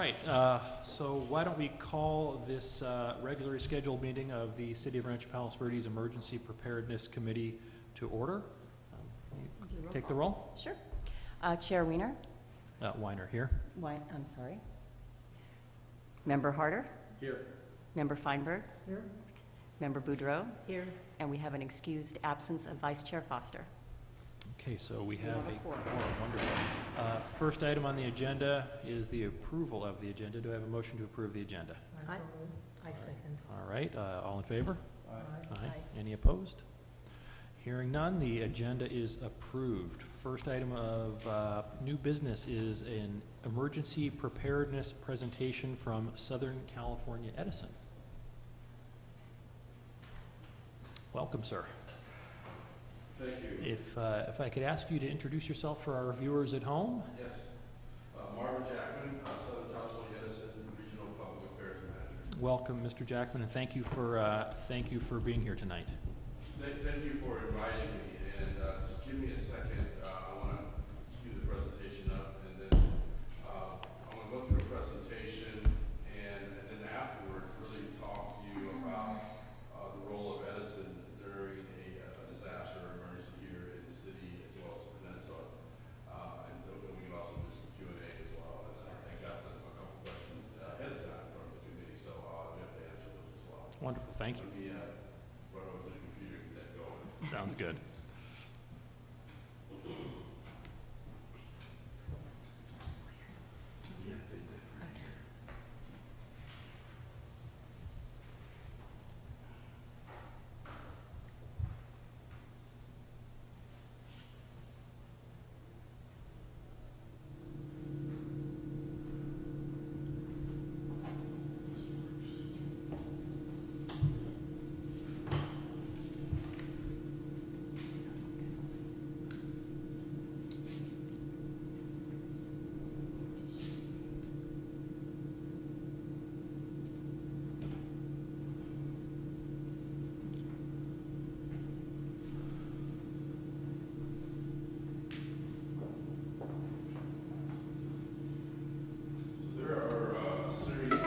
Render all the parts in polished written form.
right, so why don't we call this regularly scheduled meeting of the City of Rancho Palos Verdes Emergency Preparedness Committee to order. Take the roll. Sure. Chair Wiener. Weiner here. I'm sorry. Member Harder. Here. Member Feinberg. Here. Member Boudreau. Here. And we have an excused absence of Vice Chair Foster. Okay, so we have have a a quorum. quorum. Wonderful. First item on the agenda is the approval of the agenda. Do I have a motion to approve the agenda? I second. All right, all in favor? Aye. Any opposed? Hearing none, the agenda is approved. First item of new business is an emergency preparedness presentation from Southern California Edison. Welcome, sir. Thank you. If I could ask you to introduce yourself for our viewers at home. Yes. Marvin Jackman, Southern California Edison Regional Public Affairs Manager. Welcome, Mr. Jackman, and thank you for being here tonight. Thank you for inviting me, and just give me a second. I want to cue the presentation up, and then I want to go through the presentation, and then afterwards really talk to you about the role of Edison during a disaster or emergency here in the city as well as the peninsula. And then we can also do some Q&A as well. And I got a couple questions ahead of time from the committee, so I'll be able to answer those as well. Wonderful, thank you. Let me run over to the computer and get that going. Sounds good. There are a series of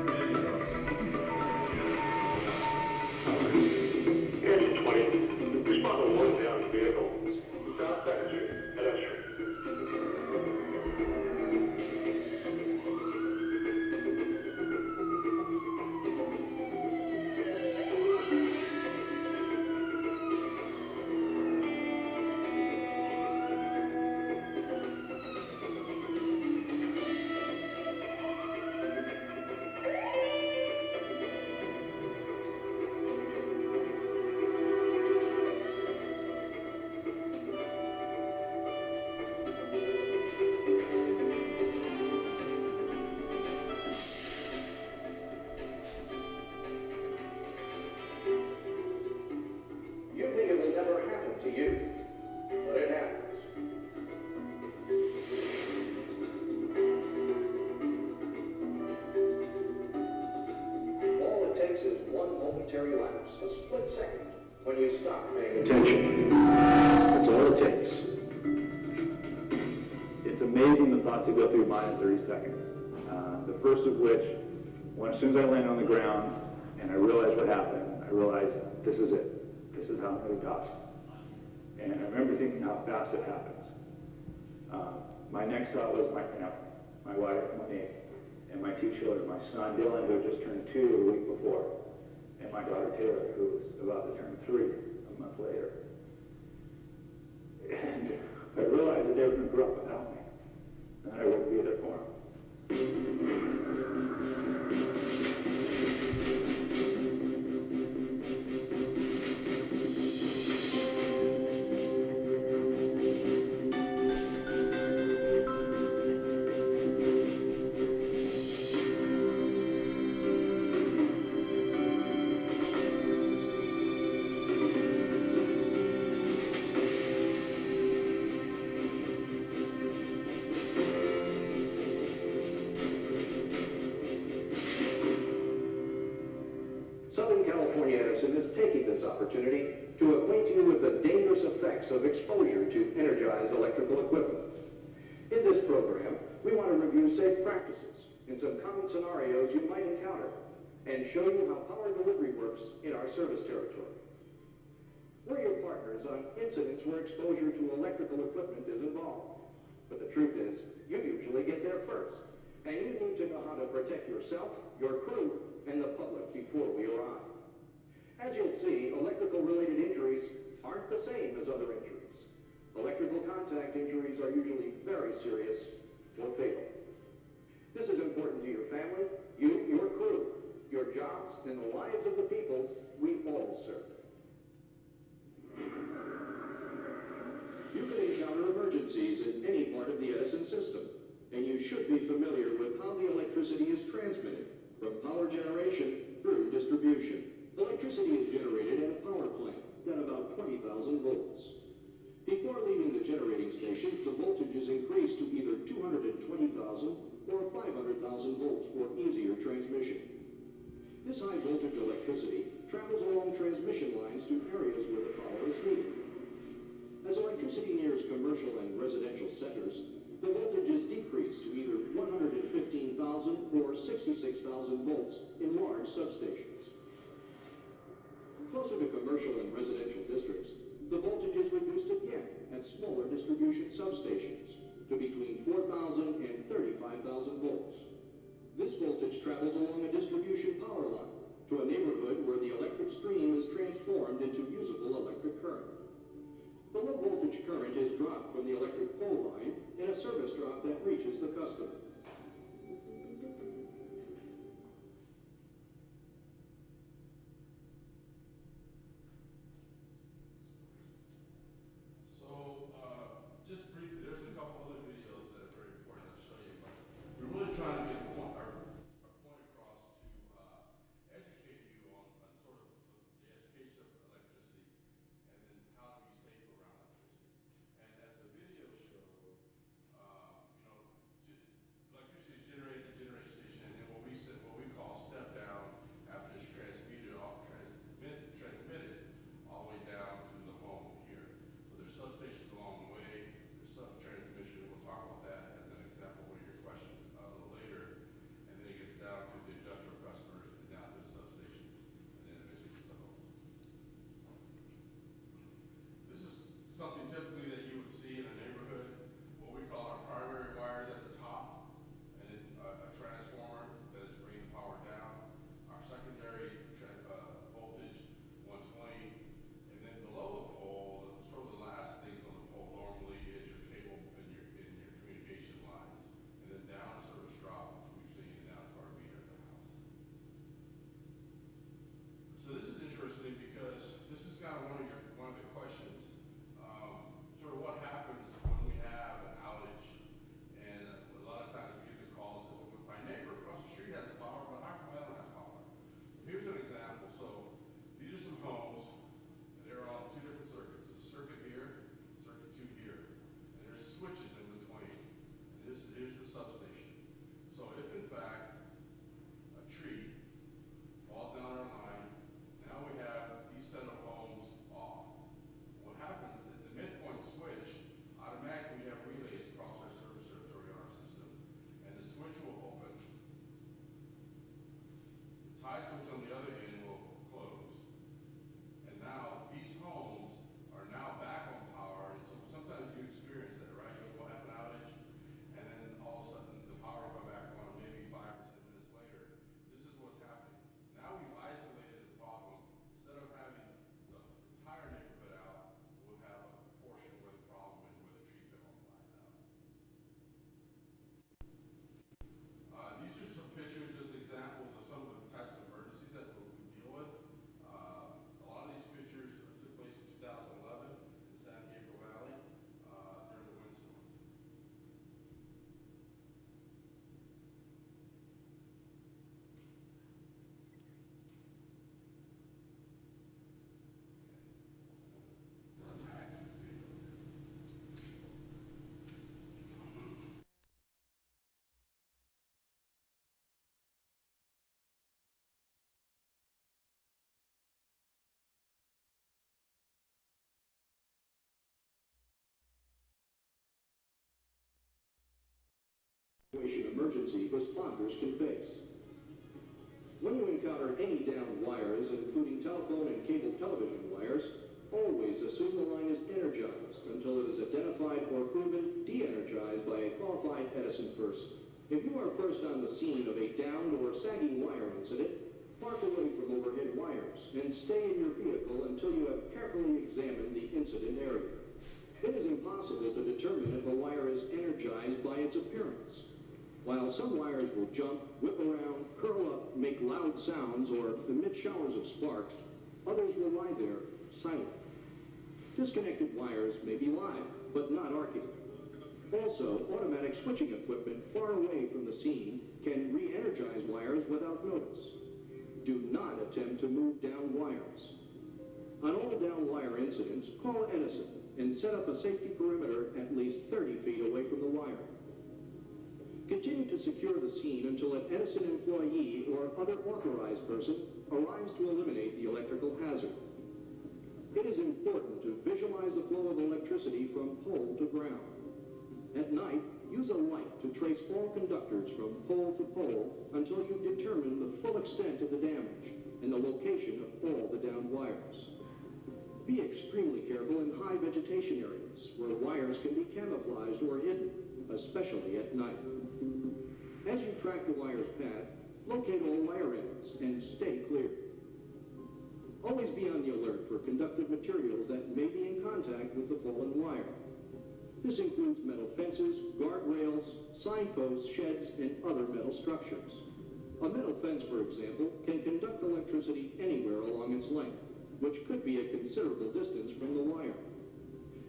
videos. Engine 20, respond to one down vehicle. South Energy, pedestrian. You think it will never happen to you, but it happens. All it takes is one momentary lapse, a split second, when you stop paying attention. That's all it takes. It's amazing the thoughts that go through your mind in 30 seconds. The first of which, as soon as I landed on the ground and I realized what happened, I realized this is it. This is how I'm going to die. And I remember thinking how fast it happens. My next thought was my family, my wife, Monique, and my two children, my son Dylan, who had just turned 2 a week before, and my daughter Taylor, who was about to turn 3 a month later. And I realized that they were going to grow up without me, and I wouldn't be there for them. Southern California Edison is taking this opportunity to acquaint you with the dangerous effects of exposure to energized electrical equipment. In this program, we want to review safe practices, in some common scenarios you might encounter and show you how power delivery works in our service territory. We're your partners on incidents where exposure to electrical equipment is involved. But the truth is, you usually get there first, and you need to know how to protect yourself, your crew, and the public before we arrive. As you'll see, electrical-related injuries aren't the same as other injuries. Electrical contact injuries are usually very serious or fatal. This is important to your family, you, your crew, your jobs, and the lives of the people we all serve. You can encounter emergencies in any part of the Edison system, and you should be familiar with how the electricity is transmitted, from power generation through distribution. Electricity is generated at a power plant at about 20,000 volts. Before leaving the generating station, the voltage is increased to either 220,000 or 500,000 volts for easier transmission. This high voltage electricity travels along transmission lines to areas where the power is needed. As electricity nears commercial and residential centers, the voltage is decreased to either 115,000 or 66,000 volts in large substations. Closer to commercial and residential districts, the voltage is reduced again at smaller distribution substations to between 4,000 and 35,000 volts. This voltage travels along a distribution power line to a neighborhood where the electric stream is transformed into usable electric current. The low voltage current is dropped from the electric pole line in a service drop that reaches the customer. Just briefly, there's a couple other videos that are very important I'll show you, but we're really trying to get our point across to educate you on sort of the education of electricity and then how to be safe around electricity. And as the video showed, electricity is generated at the generating station emergency responders can face. When you encounter any downed wires, including telephone and cable television wires, always assume the line is energized until it is identified or proven de-energized by a qualified Edison person. If you are first on the scene of a downed or sagging wire incident, park away from overhead wires and stay in your vehicle until you have carefully examined the incident area. It is impossible to determine if a wire is energized by its appearance. While some wires will jump, whip around, curl up, make loud sounds, or emit showers of sparks, others will lie there silent. Disconnected wires may be live, but not arcing. Also, automatic switching equipment far away from the scene can re-energize wires without notice. Do not attempt to move down wires. On all down wire incidents, call Edison and set up a safety perimeter at least 30 feet away from the wire. Continue to secure the scene until an Edison employee or other authorized person arrives to eliminate the electrical hazard. It is important to visualize the flow of electricity from pole to ground. At night, use a light to trace all conductors from pole to pole until you determine the full extent of the damage and the location of all the downed wires. Be extremely careful in high vegetation areas where wires can be camouflaged or hidden, especially at night. As you track the wire's path, locate all wire ends and stay clear. Always be on the alert for conductive materials that may be in contact with the fallen wire. This includes metal fences, guardrails, signposts, sheds, and other metal structures. A metal fence, for example, can conduct electricity anywhere along its length, which could be a considerable distance from the wire.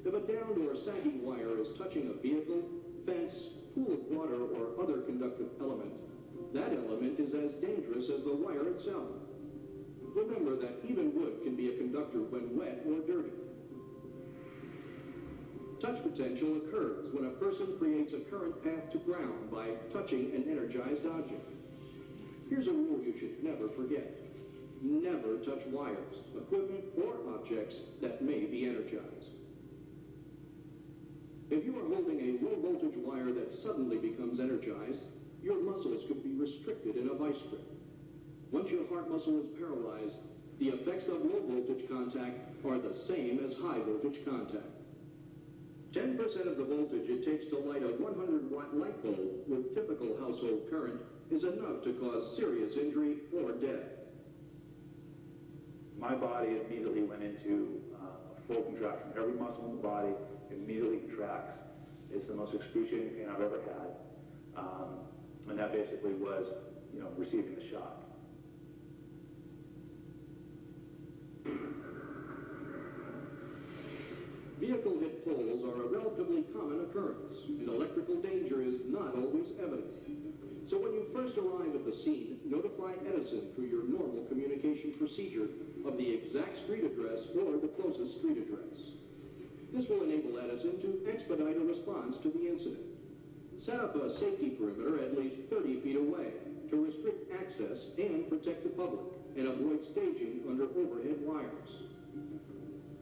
If a downed or sagging wire is touching a vehicle, fence, pool of water, or other conductive element, that element is as dangerous as the wire itself. Remember that even wood can be a conductor when wet or dirty. Touch potential occurs when a person creates a current path to ground by touching an energized object. Here's a rule you should never forget. Never touch wires, equipment, or objects that may be energized. If you are holding a low-voltage wire that suddenly becomes energized, your muscles could be restricted in a vice grip. Once your heart muscle is paralyzed, the effects of low-voltage contact are the same as high-voltage contact. 10% of the voltage it takes to light a 100-watt light bulb with typical household current is enough to cause serious injury or death. My body immediately went into full contraction. Every muscle in the body immediately contracts. It's the most excruciating pain I've ever had. And that basically was, receiving the shock. Vehicle hit poles are a relatively common occurrence, and electrical danger is not always evident. So when you first arrive at the scene, notify Edison through your normal communication procedure of the exact street address or the closest street address. This will enable Edison to expedite a response to the incident. Set up a safety perimeter at least 30 feet away to restrict access and protect the public and avoid staging under overhead wires.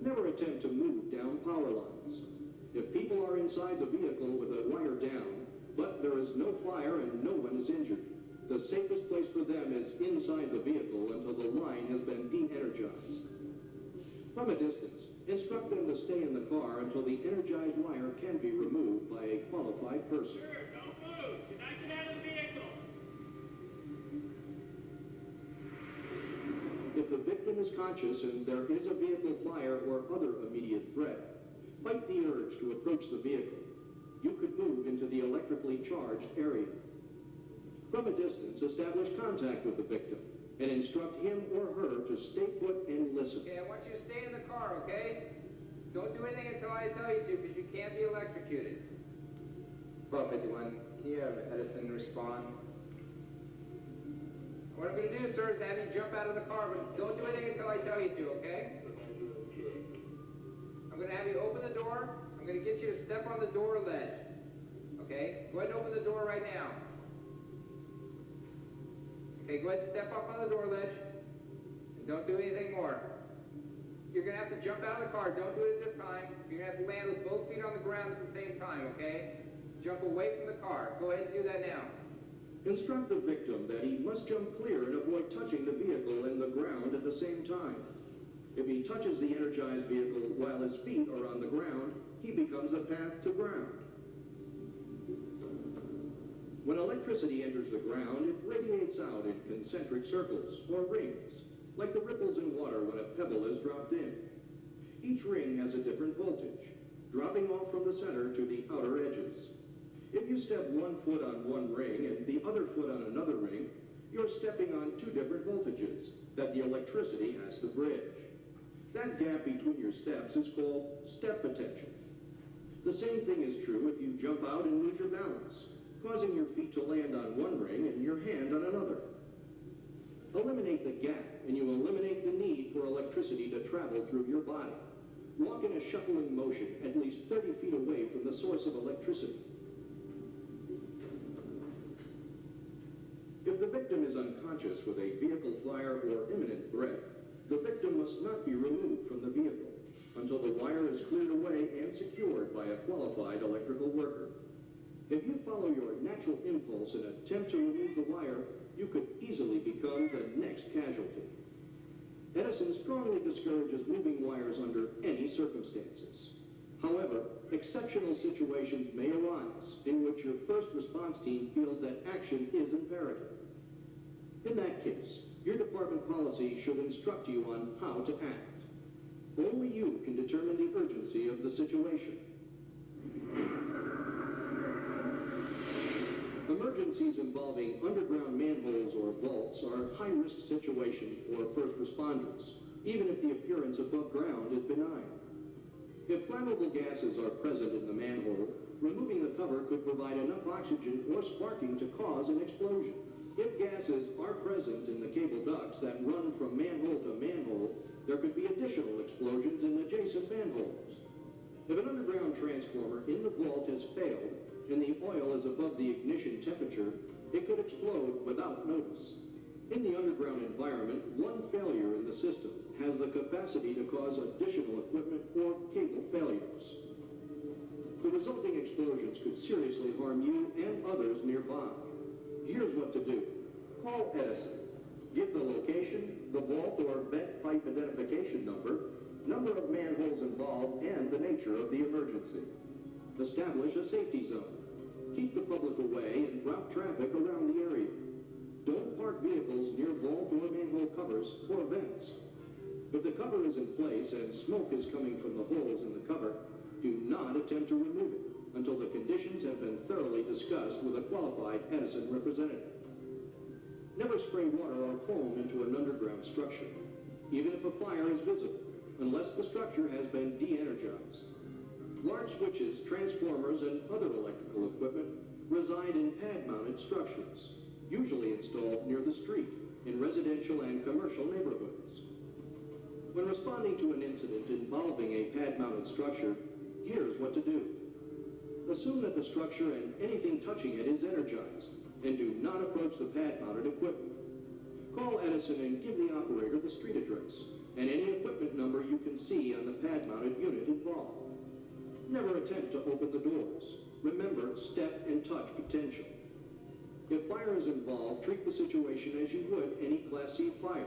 Never attempt to move down power lines. If people are inside the vehicle with a wire down, but there is no fire and no one is injured, the safest place for them is inside the vehicle until the line has been de-energized. From a distance, instruct them to stay in the car until the energized wire can be removed by a qualified person. Sir, don't move. Do not get out of the vehicle. If the victim is conscious and there is a vehicle fire or other immediate threat, fight the urge to approach the vehicle. You could move into the electrically charged area. From a distance, establish contact with the victim and instruct him or her to stay put and listen. Okay, I want you to stay in the car, okay? Don't do anything until I tell you to, because you can't be electrocuted. 1251, can you have Edison respond? What I'm going to do, sir, is have you jump out of the car, but don't do anything until I tell you to, okay? I'm going to have you open the door. I'm going to get you to step on the door ledge, okay? Go ahead and open the door right now. Okay, go ahead and step up on the door ledge, and don't do anything more. You're going to have to jump out of the car. Don't do it at this time. You're going to have to land with both feet on the ground at the same time, okay? jump away from the car. Go ahead and do that now. Instruct the victim that he must jump clear and avoid touching the vehicle and the ground at the same time. If he touches the energized vehicle while his feet are on the ground, he becomes a path to ground. When electricity enters the ground, it radiates out in concentric circles or rings, like the ripples in water when a pebble is dropped in. Each ring has a different voltage, dropping off from the center to the outer edges. If you step one foot on one ring and the other foot on another ring, you're stepping on two different voltages that the electricity has to bridge. That gap between your steps is called step potential. The same thing is true if you jump out and lose your balance, causing your feet to land on one ring and your hand on another. Eliminate the gap and you eliminate the need for electricity to travel through your body. Walk in a shuffling motion at least 30 feet away from the source of electricity. If the victim is unconscious with a vehicle fire or imminent threat, the victim must not be removed from the vehicle until the wire is cleared away and secured by a qualified electrical worker. If you follow your natural impulse and attempt to remove the wire, you could easily become the next casualty. Edison strongly discourages moving wires under any circumstances. However, exceptional situations may arise in which your first response team feels that action is imperative. In that case, your department policy should instruct you on how to act. Only you can determine the urgency of the situation. Emergencies involving underground manholes or vaults are high-risk situations for first responders, even if the appearance above ground is benign. If flammable gases are present in the manhole, removing the cover could provide enough oxygen or sparking to cause an explosion. If gases are present in the cable ducts that run from manhole to manhole, there could be additional explosions in adjacent manholes. If an underground transformer in the vault has failed and the oil is above the ignition temperature, it could explode without notice. In the underground environment, one failure in the system has the capacity to cause additional equipment or cable failures. The resulting explosions could seriously harm you and others nearby. Here's what to do. Call Edison. Give the location, the vault or vent pipe identification number, number of manholes involved, and the nature of the emergency. Establish a safety zone. Keep the public away and route traffic around the area. Don't park vehicles near vault or manhole covers or vents. If the cover is in place and smoke is coming from the holes in the cover, do not attempt to remove it until the conditions have been thoroughly discussed with a qualified Edison representative. Never spray water or foam into an underground structure, even if a fire is visible, unless the structure has been de-energized. Large switches, transformers, and other electrical equipment reside in pad-mounted structures, usually installed near the street in residential and commercial neighborhoods. When responding to an incident involving a pad-mounted structure, here's what to do. Assume that the structure and anything touching it is energized, and do not approach the pad-mounted equipment. Call Edison and give the operator the street address and any equipment number you can see on the pad-mounted unit involved. Never attempt to open the doors. Remember step and touch potential. If fire is involved, treat the situation as you would any Class C fire.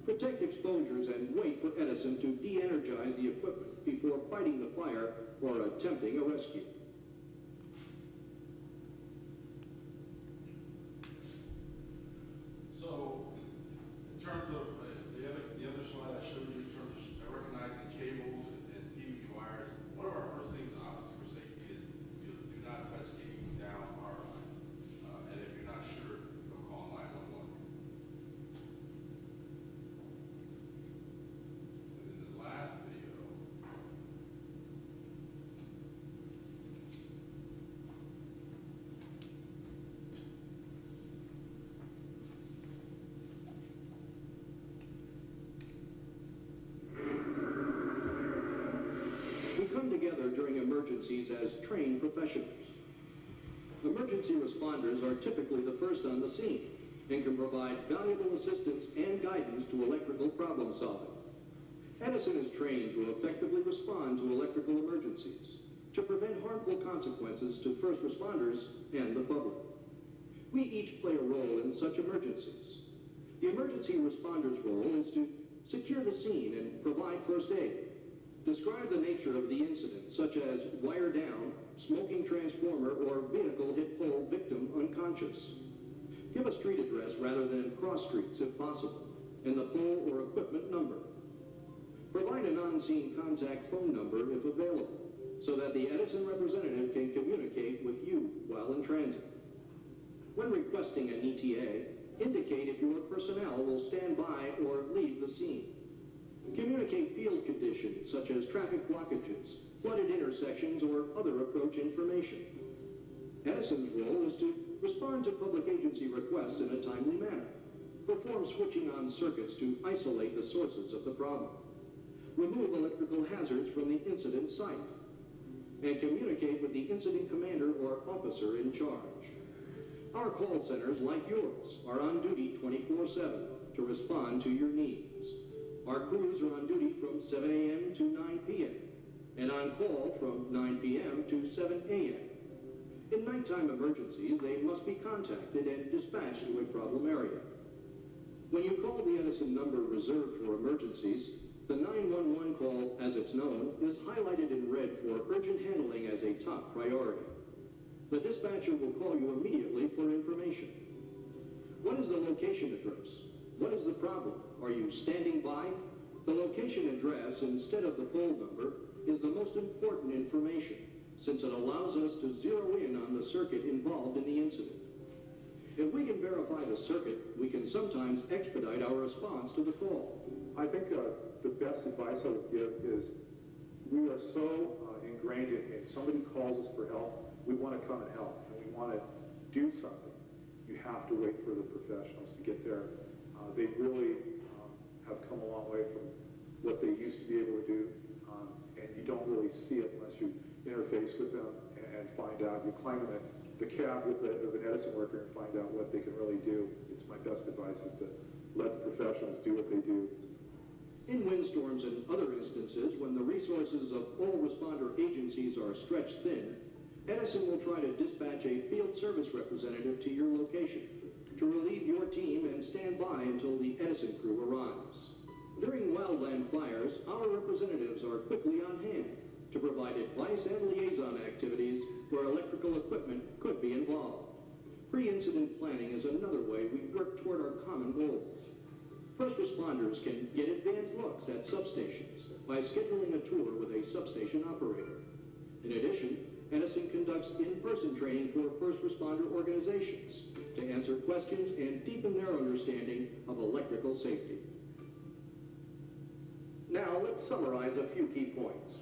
Protect exposures and wait for Edison to de-energize the equipment before fighting the fire or attempting a rescue. So, in terms of the other slide I showed you, in terms of recognizing cables and TV wires, one of our first things, obviously, for safety is do not touch any down power lines. And if you're not sure, go call 911. And in the last video, We come together during emergencies as trained professionals. Emergency responders are typically the first on the scene and can provide valuable assistance and guidance to electrical problem solving. Edison is trained to effectively respond to electrical emergencies, to prevent harmful consequences to first responders and the public. We each play a role in such emergencies. The emergency responder's role is to secure the scene and provide first aid. Describe the nature of the incident, such as wire down, smoking transformer, or vehicle hit pole, victim unconscious. Give a street address rather than cross streets if possible, and the pole or equipment number. Provide an on-scene contact phone number if available, so that the Edison representative can communicate with you while in transit. When requesting an ETA, indicate if your personnel will stand by or leave the scene. Communicate field conditions such as traffic blockages, flooded intersections, or other approach information. Edison's role is to respond to public agency requests in a timely manner. Perform switching on circuits to isolate the sources of the problem. Remove electrical hazards from the incident site. And communicate with the incident commander or officer in charge. Our call centers, like yours, are on duty 24/7 to respond to your needs. Our crews are on duty from 7 a.m. to 9 p.m. and on call from 9 p.m. to 7 a.m. In nighttime emergencies, they must be contacted and dispatched to a problem area. When you call the Edison number reserved for emergencies, the 911 call, as it's known, is highlighted in red for urgent handling as a top priority. The dispatcher will call you immediately for information. What is the location address? What is the problem? Are you standing by? The location address, instead of the pole number, is the most important information, since it allows us to zero in on the circuit involved in the incident. If we can verify the circuit, we can sometimes expedite our response to the call. I think the best advice I would give is we are so ingrained in if somebody calls us for help, we want to come and help, and we want to do something. You have to wait for the professionals to get there. They really have come a long way from what they used to be able to do, and you don't really see it unless you interface with them and find out. You climb in the cab with an Edison worker and find out what they can really do. It's my best advice is to let the professionals do what they do. In windstorms and other instances, when the resources of all responder agencies are stretched thin, Edison will try to dispatch a field service representative to your location to relieve your team and stand by until the Edison crew arrives. During wildland fires, our representatives are quickly on hand to provide advice and liaison activities where electrical equipment could be involved. Pre-incident planning is another way we work toward our common goals. First responders can get advanced looks at substations by scheduling a tour with a substation operator. In addition, Edison conducts in-person training for first responder organizations to answer questions and deepen their understanding of electrical safety. Now, let's summarize a few key points.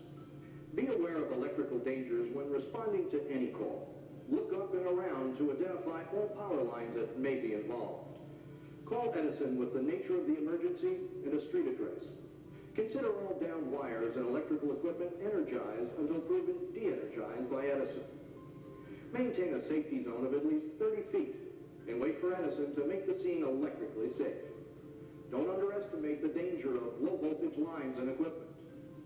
Be aware of electrical dangers when responding to any call. Look up and around to identify all power lines that may be involved. Call Edison with the nature of the emergency and a street address. Consider all downed wires and electrical equipment energized until proven de-energized by Edison. Maintain a safety zone of at least 30 feet and wait for Edison to make the scene electrically safe. Don't underestimate the danger of low voltage lines and equipment.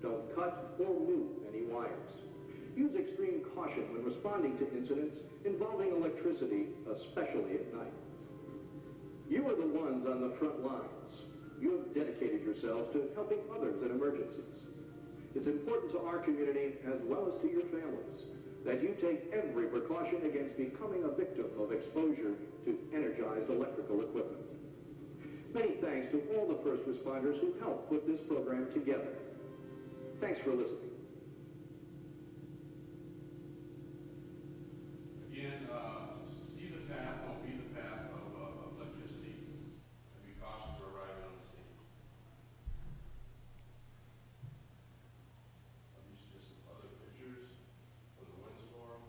Don't cut or move any wires. Use extreme caution when responding to incidents involving electricity, especially at night. You are the ones on the front lines. You have dedicated yourselves to helping others in emergencies. It's important to our community as well as to your families that you take every precaution against becoming a victim of exposure to energized electrical equipment. Many thanks to all the first responders who helped put this program together. Thanks for listening. Again, see the path, don't be the path of electricity, and be cautious for arriving on the scene. These are just some other pictures from the windstorm.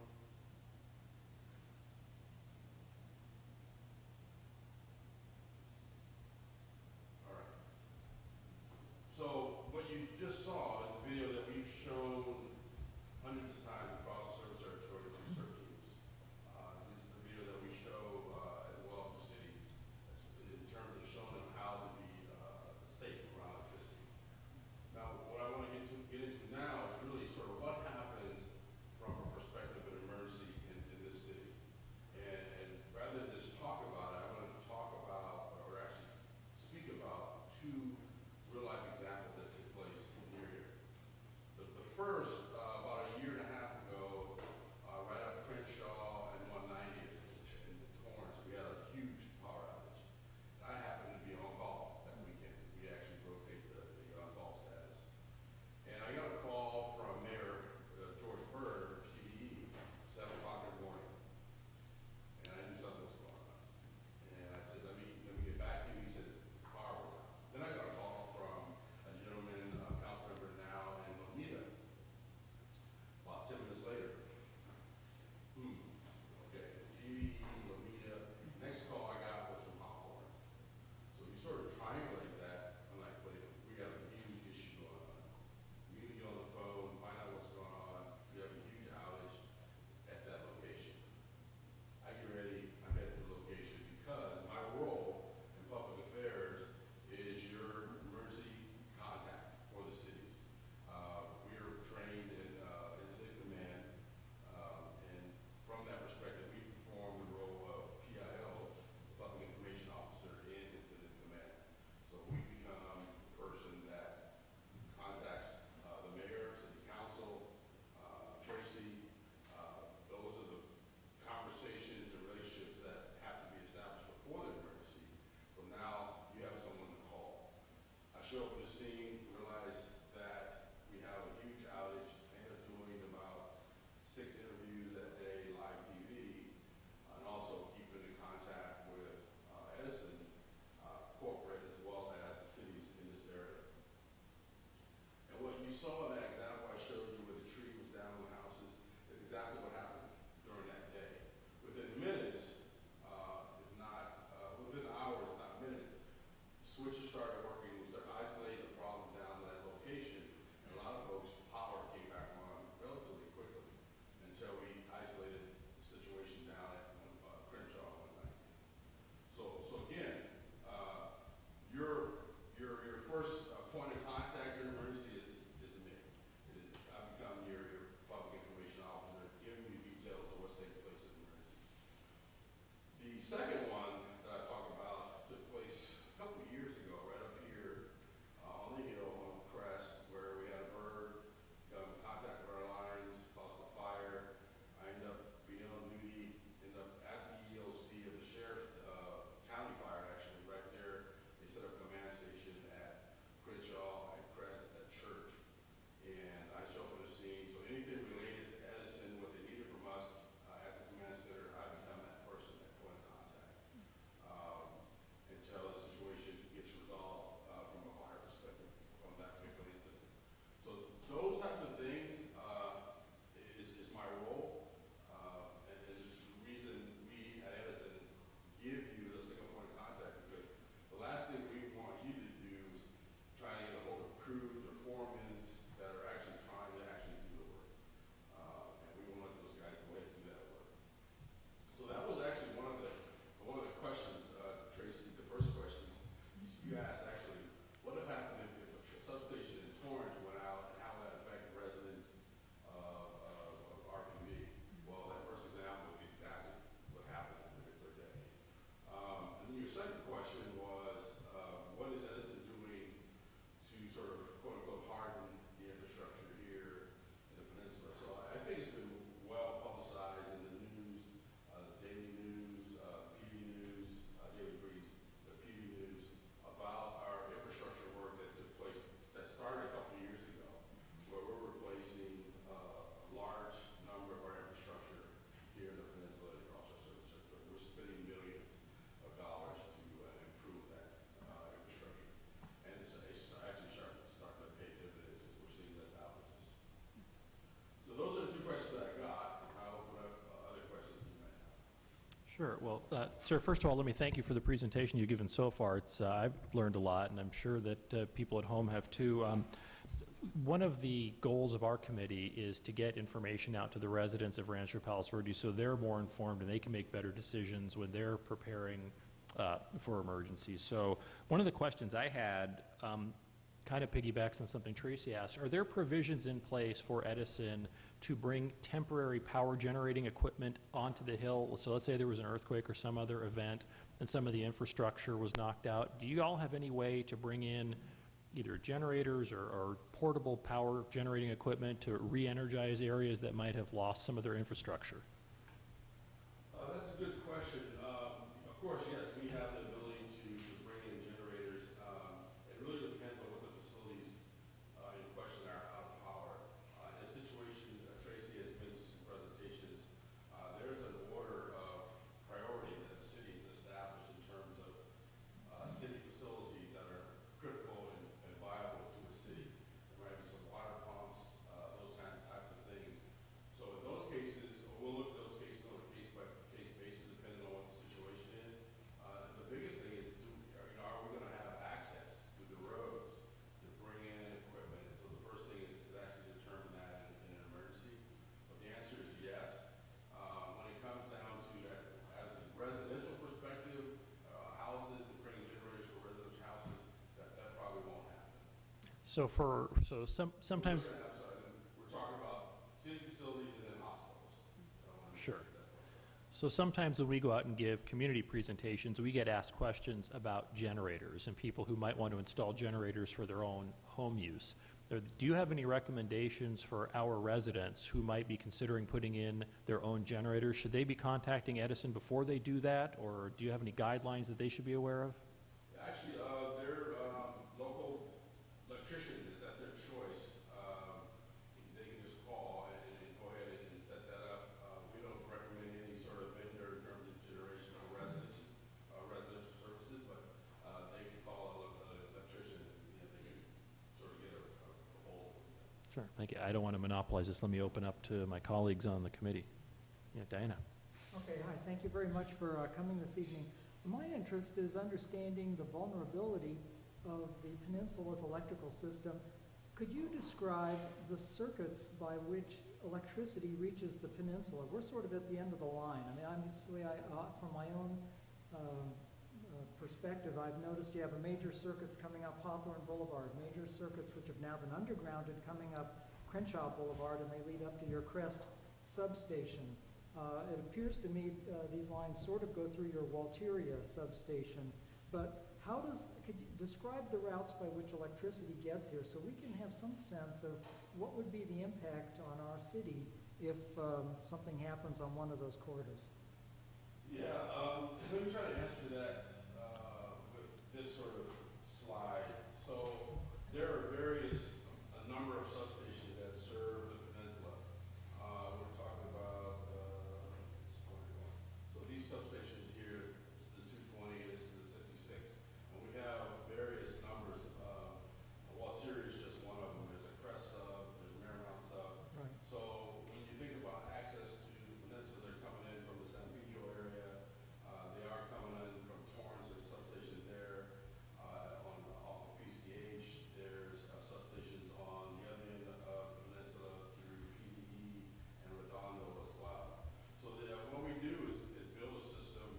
All right. So what you just saw is a video that we've Sure. Well, sir, first of all, let me thank you for the presentation you've given so far. I've learned a lot, and I'm sure that people at home have too. One of the goals of our committee is to get information out to the residents of Rancho Palos Verdes so they're more informed and they can make better decisions when they're preparing for emergencies. So one of the questions I had kind of piggybacks on something Tracy asked. Are there provisions in place for Edison to bring temporary power generating equipment onto the hill? So let's say there was an earthquake or some other event and some of the infrastructure was knocked out. Do you all have any way to bring in either generators or portable power generating equipment to re-energize areas that might have lost some of their infrastructure? That's a good question. Of course, yes, we have the ability to bring in generators. It really depends on what the facilities in question are out of power. In a situation, Tracy has been to some presentations, there's an order of priority that the city has established in terms of city facilities that are critical and viable to the city. There might be some water pumps, those types of things. So in those cases, we'll look at those cases on a case-by-case basis, depending on what the situation is. The biggest thing is, are we going to have access to the roads to bring in equipment? And so the first thing is actually determine that in an emergency. But the answer is yes. When it comes down to that, as a residential perspective, houses and bringing generators for residential houses, that probably won't happen. Sometimes. I'm sorry, we're talking about city facilities and then hospitals. I wanna make Sure. that clear. So sometimes when we go out and give community presentations, we get asked questions about generators and people who might want to install generators for their own home use. Do you have any recommendations for our residents who might be considering putting in their own generators? Should they be contacting Edison before they do that, or do you have any guidelines that they should be aware of? Actually, their local electrician is at their choice. They can just call and go ahead and set that up. We don't recommend any sort of vendor in terms of generation for residential services, but they can call an electrician and they can sort of get a proposal. Sure, thank you. I don't want to monopolize this. Let me open up to my colleagues on the committee. Yeah, Diana. Okay, hi, thank you very much for coming this evening. My interest is understanding the vulnerability of the peninsula's electrical system. Could you describe the circuits by which electricity reaches the peninsula? We're sort of at the end of the line. I mean, obviously, from my own perspective, I've noticed you have major circuits coming up Hawthorne Boulevard, major circuits which have now been undergrounded coming up Crenshaw Boulevard, and they lead up to your Crest substation. It appears to me these lines sort of go through your Walteria substation, but could you describe the routes by which electricity gets here so we can have some sense of what would be the impact on our city if something happens on one of those corridors? Yeah, let me try to answer that with this sort of slide. So there are a number of substations that serve the peninsula. We're talking about, so these substations here, this is the 220, this is the 66, and we have various numbers. Walteria is just one of them. There's a Crest sub, there's a Marymount sub. Right. So when you think about access to the peninsula, they're coming in from the San Pedro area. They are coming in from Torrance. There's a substation there. Off of PCH, there's substations on the other end of the peninsula through PDE and Redondo as well. So what we do is build a system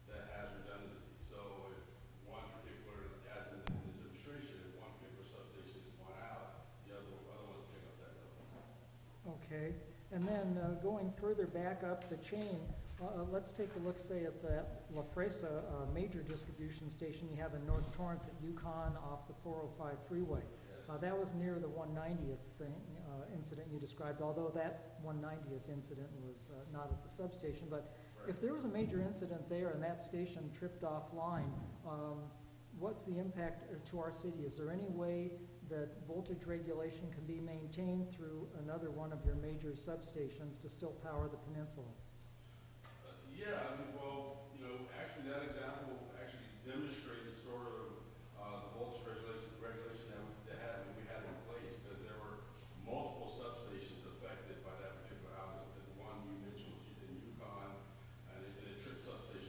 that has redundancy. So if one particular, as in the demonstration, if one particular substation is going out, the other ones pick up that load. Okay, and then going further back up the chain, let's take a look, say, at the La Fresa major distribution station you have in North Torrance at Yukon off the 405 freeway. Yes. That was near the 190th incident you described, although that 190th incident was not at the substation. But if there was a major incident there and that station tripped offline, what's the impact to our city? Is there any way that voltage regulation can be maintained through another one of your major substations to still power the peninsula? Yeah, I mean, well, actually that example actually demonstrated sort of the voltage regulation that we had in place, because there were multiple substations affected by that particular outage. The one you mentioned was in Yukon, and it tripped substation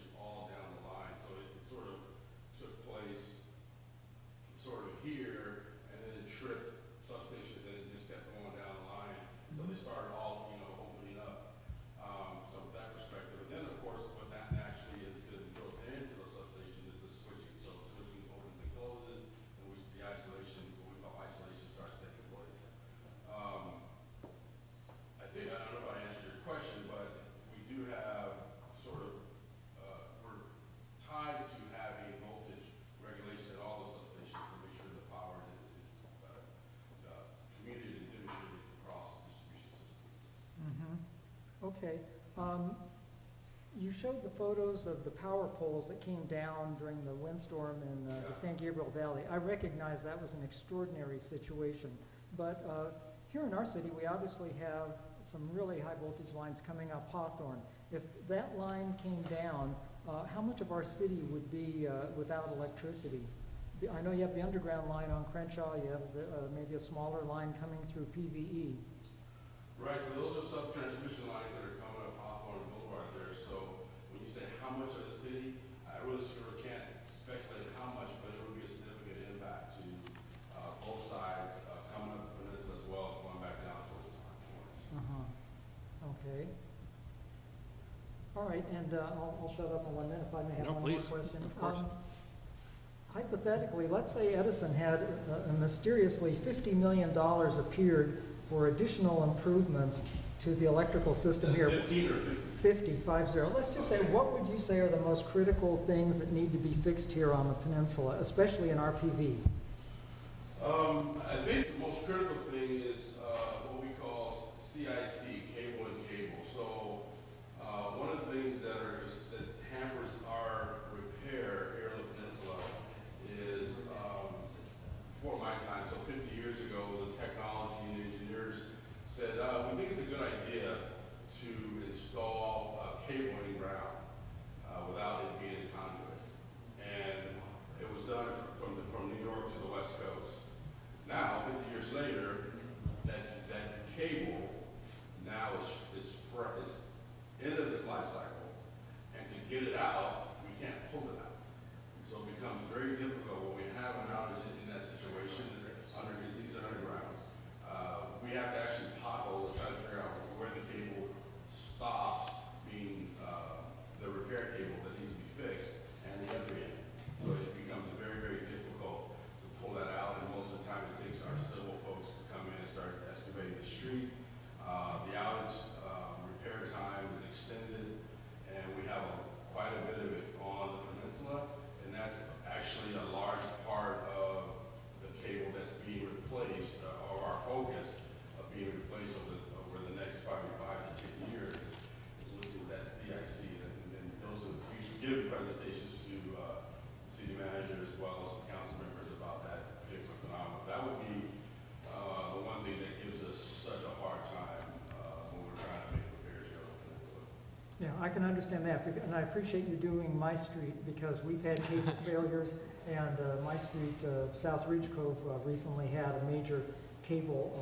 Okay. You showed the photos of the power poles that came down during the windstorm in the San Gabriel Valley. I recognize that was an extraordinary situation, but here in our city, we obviously have some really high voltage lines coming up Hawthorne. If that line came down, how much of our city would be without electricity? I know you have the underground line on Crenshaw, you have maybe a smaller line coming through PVE. Right, so those are sub-transmission lines that are coming up Hawthorne Boulevard there. So when you say how much of the city, I really sort of can't speculate how much, but it would be a significant impact to both sides coming up the peninsula as well as going back down towards the Hawthorne. Okay. All right, and I'll shut up in 1 minute if I may have No, one please. more question. Of course. Hypothetically, let's say Edison had mysteriously $50 million appeared for additional improvements to the electrical system here. 15 or 50? 50. Let's just say, what would you say are the most critical things that need to be fixed here on the peninsula, especially in RPV? I think the most critical thing is what we call CIC, cable and cable. So one of the things that hampers our repair here on the peninsula is before my time, so 50 years ago, the technology and engineers said, we think it's a good idea to install cable in ground without it being a conduit. And it was done from New York to the West Coast. Now, 50 years later, that cable now is end of its life cycle. And to get it out, we can't pull it out. So it becomes very difficult when we have an outage in that situation, these are underground. We have to actually pothole to try to figure out where the cable stops being the repair cable that needs to be fixed and the other end. So it becomes very, very difficult to pull that out, and most of the time it takes our civil folks to come in and start excavating the street. The outage repair time is extended, and we have quite a bit of it on the peninsula, and that's actually a large part of the cable that's being replaced, or our focus of being replaced over the next probably 5 to 10 years is that CIC, and those are, we give presentations to city manager as well as the council members about that particular phenomenon. That would be the one thing that gives us such a hard time when we're trying to make repairs here on the peninsula. Yeah, I can understand that, and I appreciate you doing My Street, because we've had cable failures, and My Street, South Ridge Cove recently had a major cable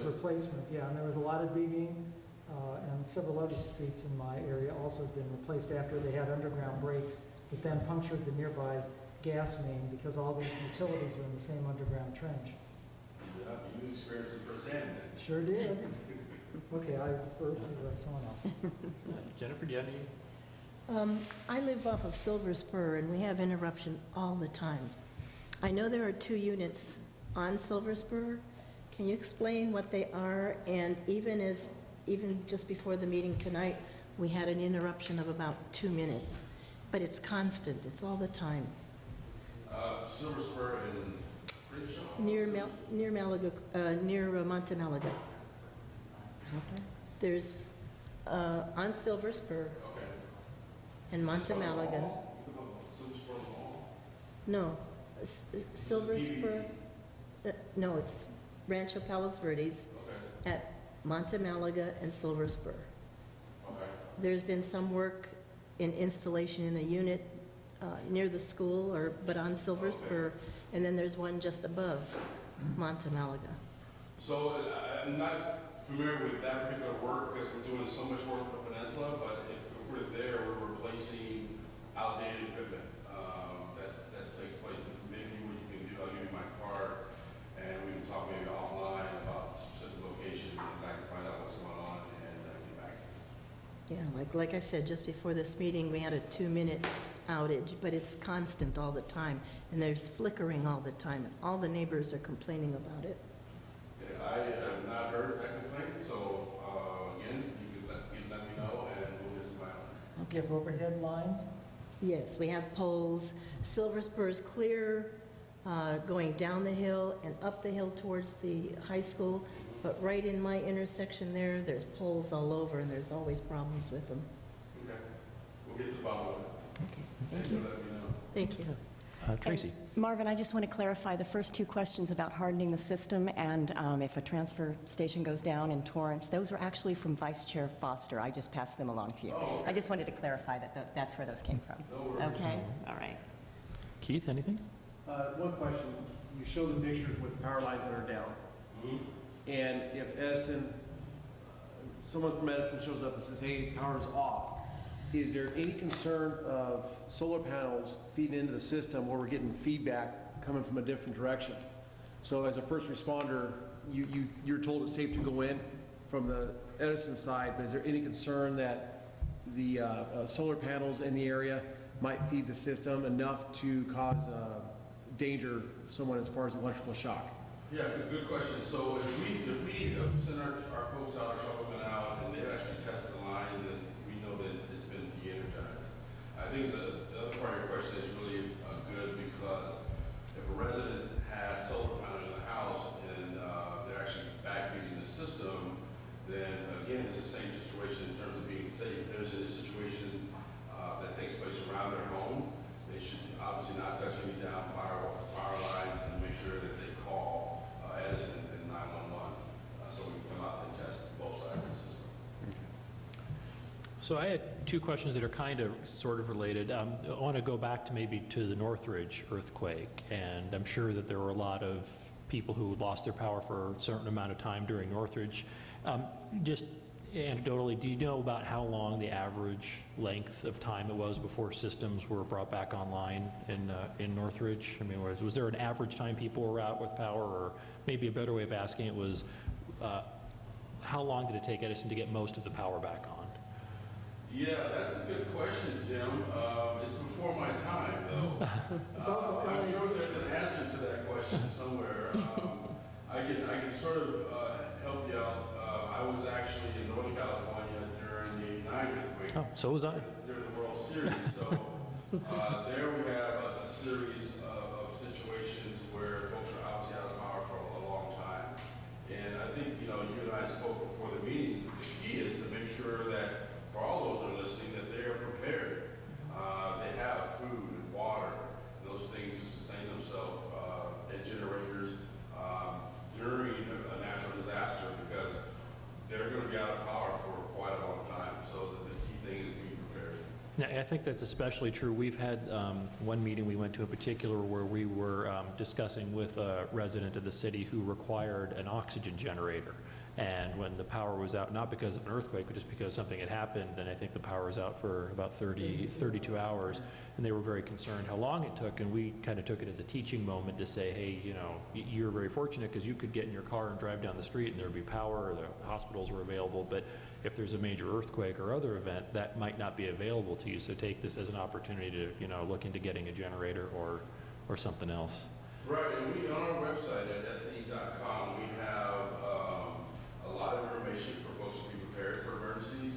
replacement. Yeah, and there was a lot of digging, and several other streets in my area also had been replaced after they had underground breaks that then punctured the nearby gas main, because all these utilities are in the same underground trench. Yeah, you experienced it firsthand then. Sure did. Okay, I refer to someone else. Jennifer, do you have any? I live off of Silver Spur, and we have interruption all the time. I know there are 2 units on Silver Spur. Can you explain what they are? And even just before the meeting tonight, we had an interruption of about 2 minutes, but it's constant. It's all the time. Silver Spur and Crenshaw? Near Monte Malaga. There's on Silver Spur Okay. and Monte Malaga. Silver Spur Mall? No, Silver Spur. No, it's Rancho Palos Verdes Okay. at Monte Malaga and Silver Spur. Okay. There's been some work in installation in a unit near the school, but on Silver Spur, and then there's one just above Monte Malaga. So I'm not familiar with that particular work because we're doing so much work on the peninsula, but if we're there, we're replacing outdated equipment. That's taking place. Maybe what you can do, I'll give you my card, and we can talk maybe offline about the specific location, and I can find out what's going on and get back to you. Yeah, like I said, just before this meeting, we had a 2-minute outage, but it's constant all the time, and there's flickering all the time. All the neighbors are complaining about it. Okay, I have not heard that complaint, so again, you can let me know, and we'll get some out. You have overhead lines? Yes, we have poles. Silver Spur is clear going down the hill and up the hill towards the high school, But right in my intersection there, there's poles all over, and there's always problems with them. Okay, we'll get to the bottom of it. Okay, thank Thank you, you. let me know. Thank you. Tracy? And Marvin, I just want to clarify the first two questions about hardening the system and if a transfer station goes down in Torrance. Those were actually from Vice Chair Foster. I just passed them along to you. Oh. I just wanted to clarify that that's where those came from. No worries. Okay? All right. Keith, anything? One question. You show the pictures with power lines that are down. Mhm. And if Edison, someone from Edison shows up and says, hey, power's off, is there any concern of solar panels feeding into the system where we're getting feedback coming from a different direction? So as a first responder, you're told it's safe to go in from the Edison side, but is there any concern that the solar panels in the area might feed the system enough to cause danger to someone as far as electrical shock? Yeah, good question. So if we send our folks out, our troublesmen out, and they've actually tested the line, then we know that it's been de-energized. I think the other part of your question is really good because if a resident has solar panel in the house and they're actually backfeeding the system, then again, it's the same situation in terms of being safe. If there's a situation that takes place around their home, they should obviously not touch any down power lines and make sure that they call Edison and 911 so we can come out and test both sides of the system. So I had two questions that are kind of sort of related. I want to go back to maybe to the Northridge earthquake, and I'm sure that there were a lot of people who lost their power for a certain amount of time during Northridge. Just anecdotally, do you know about how long the average length of time it was before systems were brought back online in Northridge? I mean, was there an average time people were out with power, or maybe a better way of asking it was, how long did it take Edison to get most of the power back on? Yeah, that's a good question, Jim. It's before my time, though. It's also I'm early. sure there's an answer to that question somewhere. I can sort of help you out. I was actually in Northern California during the 89 earthquake. Oh, so was I. During the World Series. So there we have a series of situations where folks are obviously out of power for a long time. And I think, you and I spoke before the meeting. The key is to make sure that for all those that are listening, that they are prepared. They have food and water, and those things to sustain themselves, and generators during a natural disaster, because they're going to be out of power for quite a long time. So the key thing is being prepared. Yeah, I think that's especially true. We've had one meeting we went to in particular where we were discussing with a resident of the city who required an oxygen generator. And when the power was out, not because of an earthquake, but just because something had happened, and I think the power was out for about 32 hours, and they were very concerned how long it took, and we kind of took it as a teaching moment to say, hey, you're very fortunate because you could get in your car and drive down the street and there would be power, or the hospitals were available, but if there's a major earthquake or other event, that might not be available to you, so take this as an opportunity to look into getting a generator or something else. Right, and we, on our website at se.com, we have a lot of information for folks to be prepared for emergencies.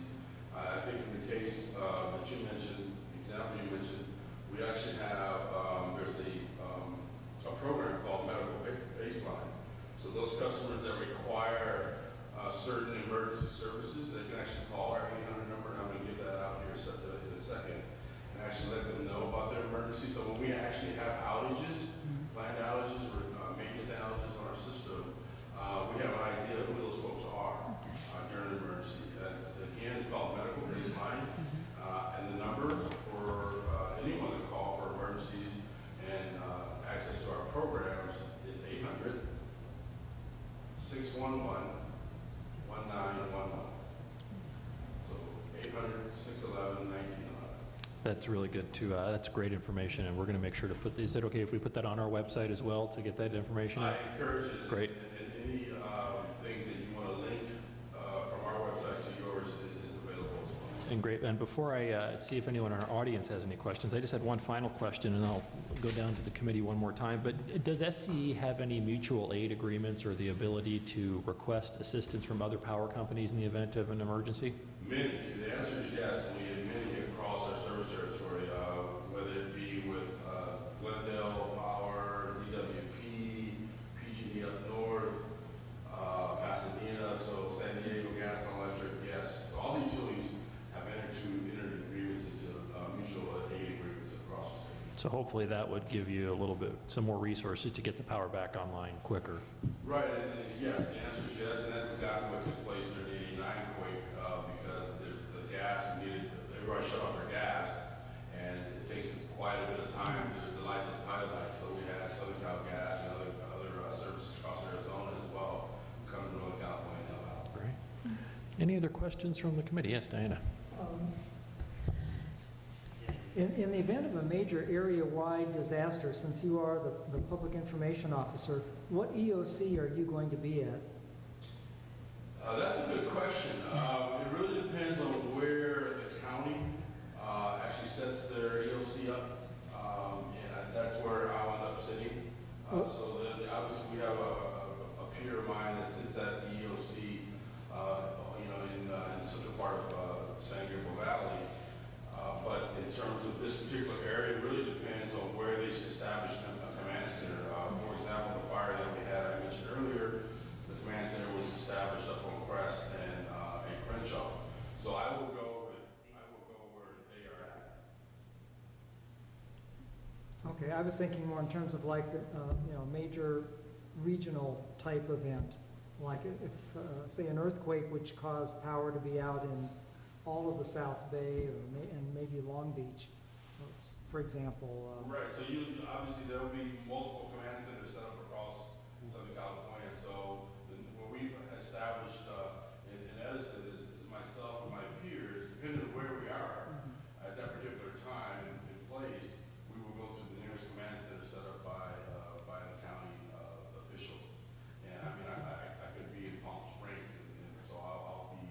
I think in the case that you mentioned, example you mentioned, we actually have, there's a program called Medical Baseline. So those customers that require certain emergency services, they can actually call our 800 number, and I'm going to give that out here in a second, and actually let them know about their emergency. So when we actually have outages, planned outages or maintenance outages on our system, we have an idea of who those folks are during an emergency. That's, again, it's called Medical Baseline, and the number for anyone to call for emergencies and access to our programs is 800-611-1911. So 800-611-1911. That's really good too. That's great information, and we're going to make sure to put, is it okay if we put that on our website as well to get that information? I encourage it. Great. And any things that you want to link from our website to yours is available as well. And great. And before I see if anyone in our audience has any questions, I just had one final question, and I'll go down to the committee one more time. But does SCE have any mutual aid agreements or the ability to request assistance from other power companies in the event of an emergency? Many. The answer is yes, and we have many across our service territory, whether it be with Glendale Power, DWP, PG&E up north, Pasadena. So hopefully that would give you a little bit, some more resources to get the power back online quicker. Right, and yes, the answer is yes, and that's exactly what took place during the '89 quake, because the gas, everybody shut off their gas, and it takes quite a bit of time to light those pilot lights, so we had Southern Cal Gas and other services across Arizona as well, come to Northern California and help out. Great. Any other questions from the committee? Yes, Diana. In the event of a major area-wide disaster, since you are the public information officer, what EOC are you going to be at? That's a good question. It really depends on where the county actually sets their EOC up, and that's where I'll end up sitting. So then, obviously, we have a peer of mine that sits at the EOC, in the central part of San Gabriel Valley. But in terms of this particular area, it really depends on where they established a command center. For example, the fire that we had, I mentioned earlier, the command center was established up on Crest and Crenshaw. So I will go where they are at. Okay, I was thinking more in terms of like, major regional type event. Like if, say, an earthquake which caused power to be out in all of the South Bay and maybe Long Beach, for example. Right, so obviously there will be multiple command centers set up across Southern California. So what we've established in Edison is myself and my peers, depending on where we are at that particular time in place, we will go to the nearest command center set up by the county officials. And I mean, I could be in Palm Springs, and so I'll be,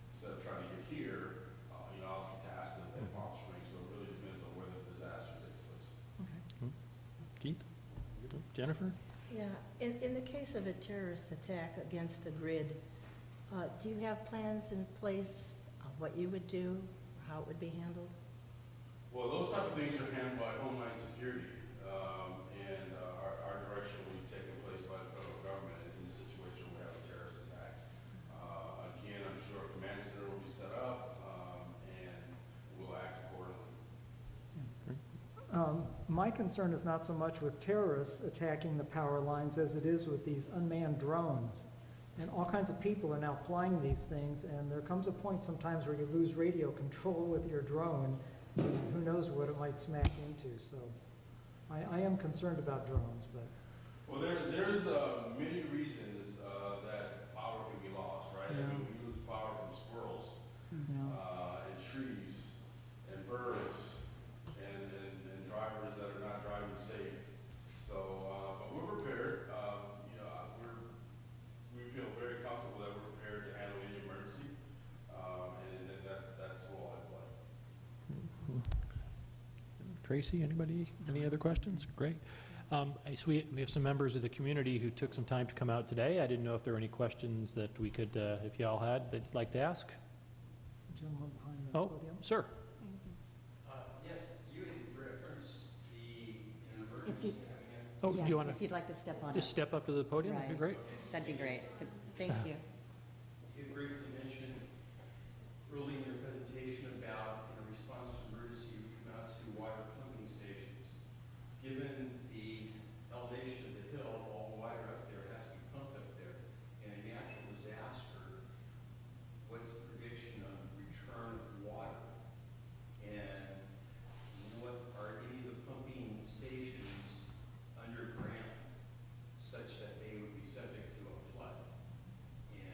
instead of trying to get here, I'll be tasked at Palm Springs. So it really depends on where the disaster takes place. Keith? Jennifer? Yeah, in the case of a terrorist attack against the grid, do you have plans in place of what you would do, how it would be handled? Well, those type of things are handled by Homeland Security, and our direction will be taken place by the federal government in the situation where we have a terrorist attack. Again, I'm sure a command center will be set up, and we'll act accordingly. My concern is not so much with terrorists attacking the power lines as it is with these unmanned drones. And all kinds of people are now flying these things, and there comes a point sometimes where you lose radio control with your drone, and who knows what it might smack into. So I am concerned about drones, but... Well, there's many reasons that power can be lost, right? Yeah. I mean, we lose power from squirrels, and trees, and birds, and drivers that are not driving safe. So, but we're prepared. We feel very comfortable that we're prepared to handle any emergency, and that's the role I play. Tracy, anybody, any other questions? Great. We have some members of the community who took some time to come out today. I didn't know if there were any questions that we could, if y'all had, that you'd like to ask? There's a gentleman behind the Oh, podium. sir. Yes, you had referenced the If you, emergency coming in. Oh, yeah, do you want if you'd like to step on to just it. step up to the podium? That'd be great. That'd be great. Thank you. You briefly mentioned early in your presentation about, in a response to emergency, you come out to water pumping stations. Given the elevation of the hill, all the water up there has to be pumped up there. In a natural disaster, what's the prediction on return of water? And what are any of the pumping stations underground such that they would be subject to a flood? And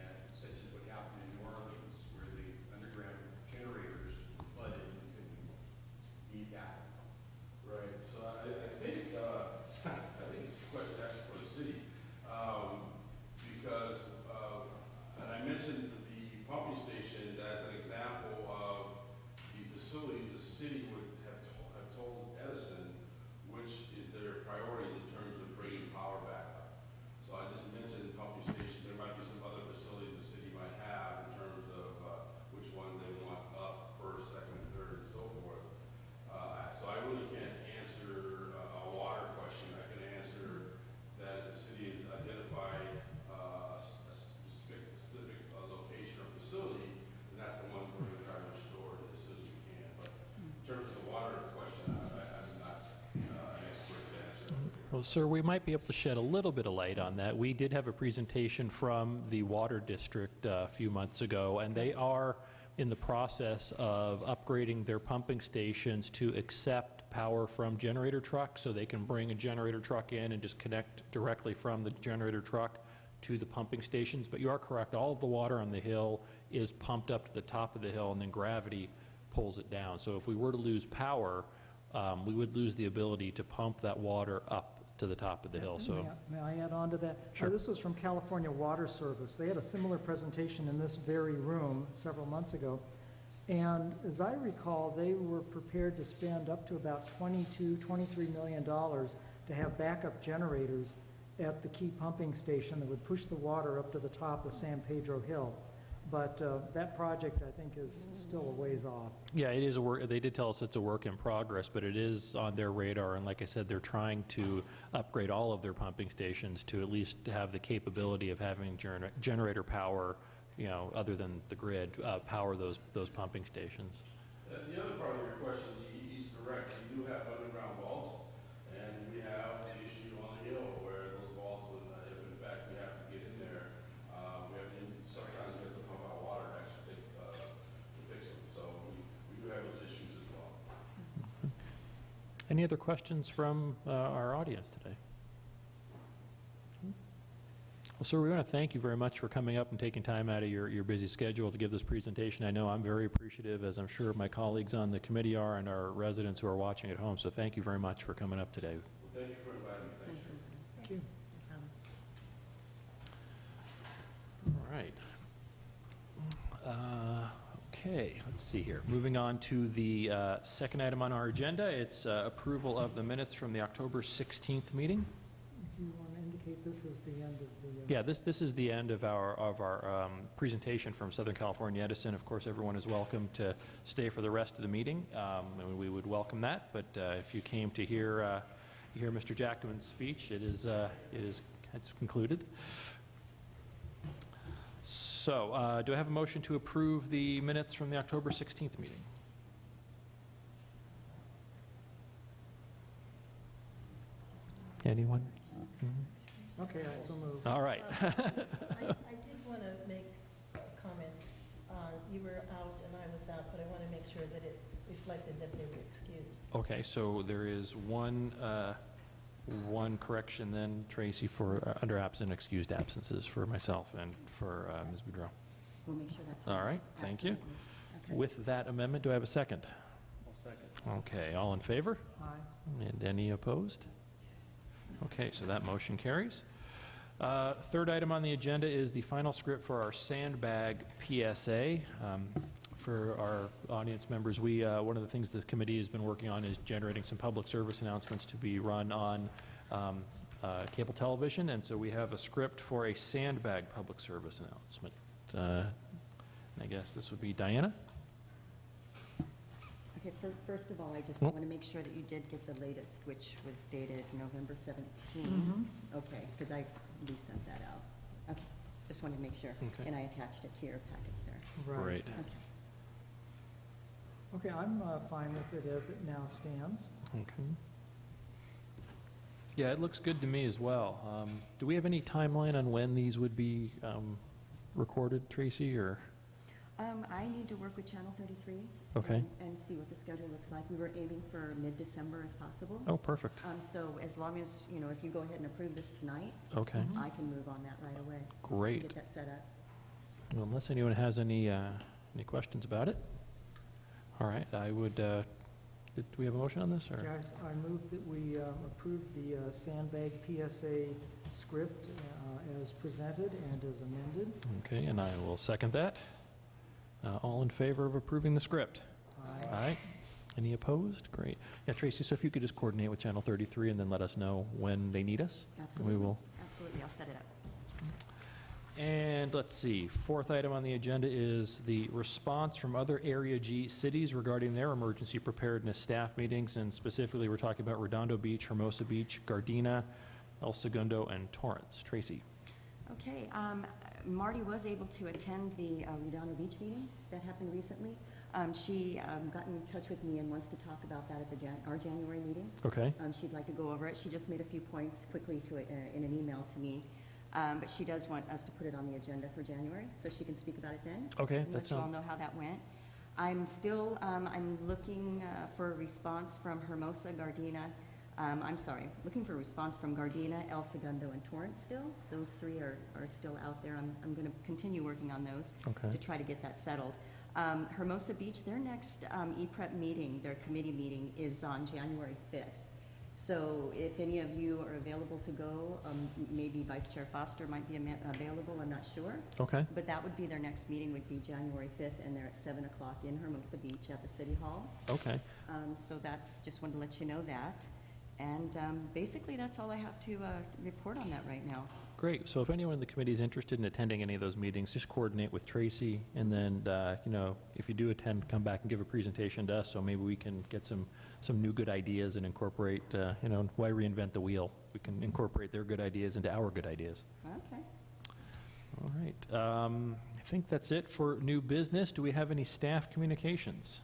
Well, sir, we might be able to shed a little bit of light on that. We did have a presentation from the Water District a few months ago, and they are in the process of upgrading their pumping stations to accept power from generator trucks, so they can bring a generator truck in and just connect directly from the generator truck to the pumping stations. But you are correct, all of the water on the hill is pumped up to the top of the hill, and then gravity pulls it down. So if we were to lose power, we would lose the ability to pump that water up to the top of the hill. So, May I add on to that? Sure. This was from California Water Service. They had a similar presentation in this very room several months ago. And as I recall, they were prepared to spend up to about $23 million to have backup generators at the key pumping station that would push the water up to the top of San Pedro Hill. But that project, I think, is still a ways off. yeah, it is a work, they did tell us it's a work in progress, but it is on their radar. And like I said, they're trying to upgrade all of their pumping stations to at least have the capability of having generator power, other than the grid, power those pumping stations. The other part of your question, he's correct. We do have underground vaults, and we have the issue on the hill where those vaults, if in fact we have to get in there, sometimes we have to pump out water to actually to fix them. So we do have those issues as well. Any other questions from our audience today? Well, sir, we want to thank you very much for coming up and taking time out of your busy schedule to give this presentation. I know I'm very appreciative, as I'm sure my colleagues on the committee are, and our residents who are watching at home. So thank you very much for coming up today. Well, thank you for inviting me. Thank you. Thank you. All right. Okay, let's see here. Moving on to the second item on our agenda. It's approval of the minutes from the October 16th meeting. Do you want to indicate this is the end of the... Yeah, this is the end of our presentation from Southern California Edison. Of course, everyone is welcome to stay for the rest of the meeting, and we would welcome that. But if you came to hear Mr. Jackman's speech, it's concluded. So, do I have a motion to approve the minutes from the October 16th meeting? Anyone? Okay, I so move. All right. I did want to make a comment. You were out and I was out, but I want to make sure that it reflected that they were excused. Okay, so there is one correction then, Tracy, for under absent excused absences for myself and for Ms. Boudreau. We'll make sure that's... All right, thank you. Absolutely. Okay. With that amendment, do I have a second? I'll second. Okay, all in favor? Aye. And any opposed? Okay, so that motion carries. Third item on the agenda is the final script for our sandbag PSA. For our audience members, one of the things the committee has been working on is generating some public service announcements to be run on cable television, and so we have a script for a sandbag public service announcement. I guess this would be Diana? Okay, first of all, I just Well- want to make sure that you did get the latest, which was dated November 17th. Mm-hmm. Okay, because I resent that out. Okay, just wanted to make sure. Okay. And I attached it to your packets there. Great. Okay. Okay, I'm fine with it as it now stands. Okay. Yeah, it looks good to me as well. Do we have any timeline on when these would be recorded, Tracy, or? I need to work with Channel 33. Okay. And see what the schedule looks like. We were aiming for mid-December if possible. Oh, perfect. So as long as, if you go ahead and approve this tonight, Okay, I can move on that right away. great. Get that set up. Well, unless anyone has any questions about it? All right, I would, do we have a motion on this, or? Guys, I move that we approve the sandbag PSA script as presented and as amended. Okay, and I will second that. All in favor of approving the script? Aye. Aye. Any opposed? Great. Yeah, Tracy, so if you could just coordinate with Channel 33 and then let us know when they need us. Absolutely. We will. Absolutely, I'll set it up. And let's see, fourth item on the agenda is the response from other Area G cities regarding their emergency preparedness staff meetings, and specifically, we're talking about Redondo Beach, Hermosa Beach, Gardena, El Segundo, and Torrance. Tracy? Okay, Marty was able to attend the Redondo Beach meeting that happened recently. She got in touch with me and wants to talk about that at our January meeting. Okay, She'd like to go over it. She just made a few points quickly in an email to me. But she does want us to put it on the agenda for January, so she can speak about it then. okay, And that let you all sounds, know how that went. I'm still, I'm looking for a response from Hermosa, Gardena. Looking for a response from Gardena, El Segundo, and Torrance still. Those three are still out there. I'm going to continue working on those okay, to try to get that settled. Hermosa Beach, their next EPREP meeting, their committee meeting, is on January 5th. So if any of you are available to go, maybe Vice Chair Foster might be available, I'm not sure. okay, But that would be their next meeting, would be January 5th, and they're at 7 o'clock in Hermosa Beach at the City Hall. okay. So that's, just wanted to let you know that. And basically, that's all I have to report on that right now. Great. So if anyone in the committee is interested in attending any of those meetings, just coordinate with Tracy, and then, if you do attend, come back and give a presentation to us, so maybe we can get some new good ideas and incorporate, why reinvent the wheel? We can incorporate their good ideas into our good ideas. Okay. All right. I think that's it for new business. Do we have any staff communications?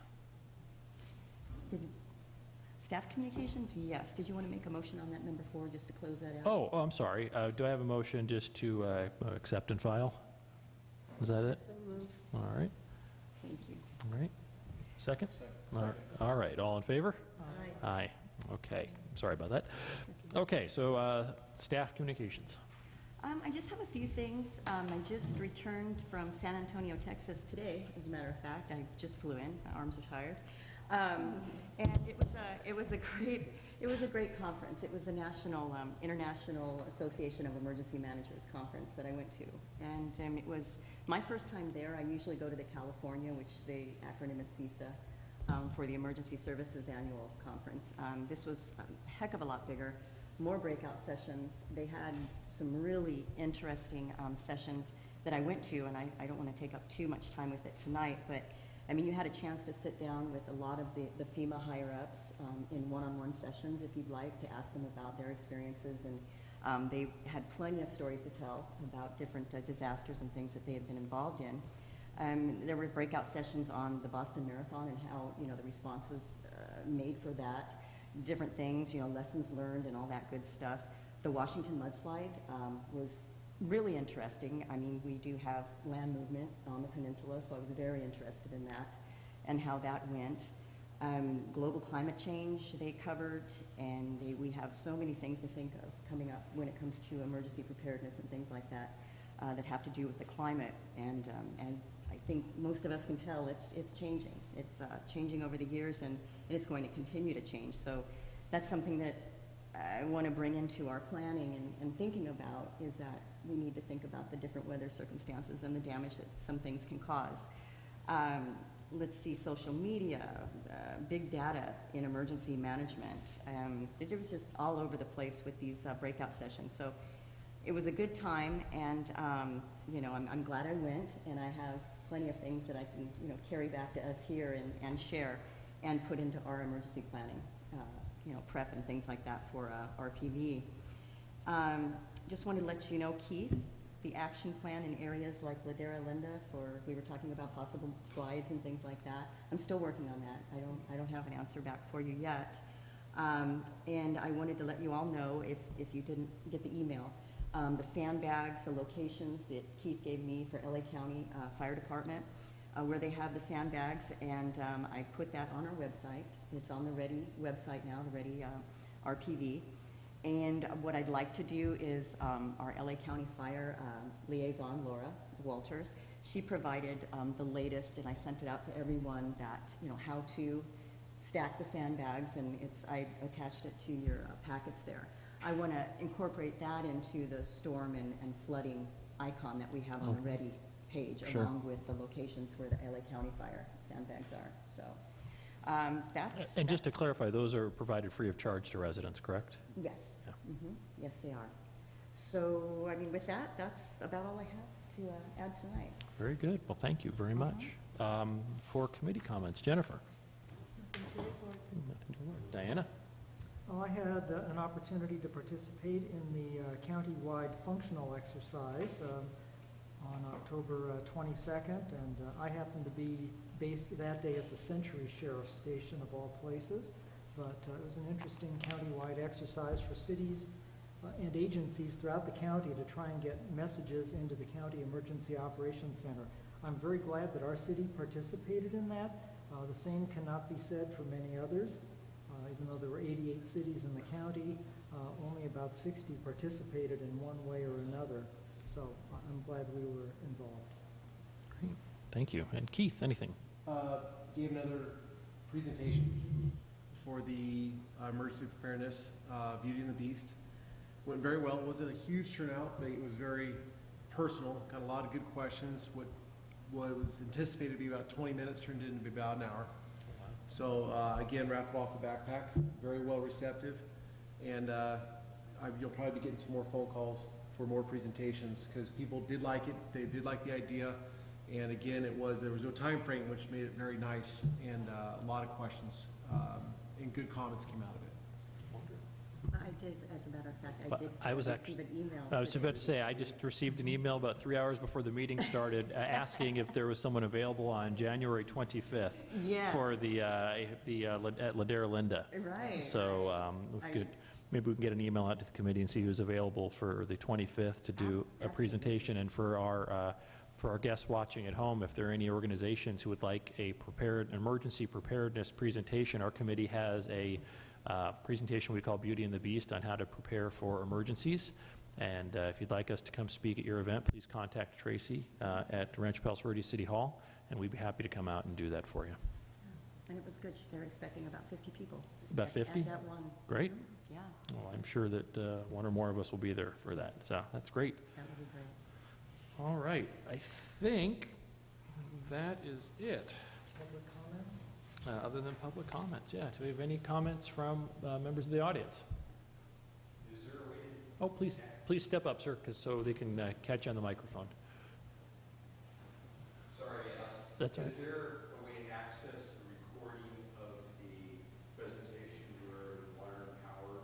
Staff communications, yes. Did you want to make a motion on that number 4, just to close that out? Oh, I'm sorry. Do I have a motion just to accept and file? Is that it? So moved. All right. Thank you. All right. Second? All right. All in favor? Aye. Aye. Okay. Sorry about that. Okay, so staff communications. I just have a few things. I just returned from San Antonio, Texas today, as a matter of fact. I just flew in. My arms are tired. And it was a great conference. It was the International Association of Emergency Managers conference that I went to. And it was my first time there. I usually go to the California, which the acronym is CISA, for the Emergency Services Annual Conference. This was a heck of a lot bigger, more breakout sessions. They had some really interesting sessions that I went to, and I don't want to take up too much time with it tonight, but I mean, you had a chance to sit down with a lot of the FEMA higher-ups in one-on-one sessions, if you'd like, to ask them about their experiences. And they had plenty of stories to tell about different disasters and things that they had been involved in. There were breakout sessions on the Boston Marathon and how, the response was made for that. Different things, lessons learned and all that good stuff. The Washington mudslide was really interesting. I mean, we do have land movement on the peninsula, so I was very interested in that and how that went. Global climate change they covered, and we have so many things to think of coming up when it comes to emergency preparedness and things like that that have to do with the climate. And I think most of us can tell it's changing. It's changing over the years, and it's going to continue to change. So that's something that I want to bring into our planning and thinking about, is that we need to think about the different weather circumstances and the damage that some things can cause. Let's see, social media, big data in emergency management. It was just all over the place with these breakout sessions. So it was a good time, and I'm glad I went, and I have plenty of things that I can carry back to us here and share and put into our emergency planning, prep and things like that for RPV. Just wanted to let you know, Keith, the action plan in areas like Ladera Linda, we were talking about possible slides and things like that. I'm still working on that. I don't have an answer back for you yet. And I wanted to let you all know, if you didn't get the email, the sandbags, the locations that Keith gave me for LA County Fire Department, where they have the sandbags, and I put that on our website. It's on the Ready website now, the Ready RPV. And what I'd like to do is our LA County Fire liaison, Laura Walters, she provided the latest, and I sent it out to everyone, that, how to stack the sandbags, and I attached it to your packets there. I want to incorporate that into the storm and flooding icon that we have on the Ready page, Sure. along with the locations where the LA County Fire sandbags are. So that's... And just to clarify, those are provided free of charge to residents, correct? Yes. Yeah. Yes, they are. So, I mean, with that, that's about all I have to add tonight. Very good. Well, thank you very much. For committee comments, Jennifer? Nothing to report. Diana? Well, I had an opportunity to participate in the county-wide functional exercise on October 22nd, and I happened to be based that day at the Century Sheriff's Station of all places. But it was an interesting countywide exercise for cities and agencies throughout the county to try and get messages into the County Emergency Operations Center. I'm very glad that our city participated in that. The same cannot be said for many others. Even though there were 88 cities in the county, only about 60 participated in one way or another. So I'm glad we were involved. Great. Thank you. And Keith, anything? Gave another presentation for the emergency preparedness, Beauty and the Beast. Went very well. It wasn't a huge turnout, but it was very personal. Got a lot of good questions. What was anticipated to be about 20 minutes turned into be about an hour. So again, raffled off the backpack. Very well receptive, and you'll probably be getting some more phone calls for more presentations because people did like it. They did like the idea, and again, there was no time frame, which made it very nice, and a lot of questions and good comments came out of it. I did, as a matter of fact, But I was receive an email. I was about to say, I just received an email about 3 hours before the meeting started asking if there was someone available on January 25th Yes. for at Ladera Linda. Right. So maybe we can get an email out to the committee and see who's available for the 25th to do a presentation. And for our guests watching at home, if there are any organizations who would like an emergency preparedness presentation, our committee has a presentation we call Beauty and the Beast on how to prepare for emergencies. And if you'd like us to come speak at your event, please contact Tracy at Rancho Palos Verdes City Hall, and we'd be happy to come out and do that for you. And it was good. They're expecting about 50 people. About 50? At that one. Great. Yeah, Well, I'm sure that one or more of us will be there for that, so that's great. that would be great. All right, I think that is it. Public comments? Other than public comments, yeah. Do we have any comments from members of the audience? Is there a way? Oh, please step up, sir, so they can catch you on the microphone. Sorry, yes. That's all Is right. there a way to access the recording of the presentation where Water and Power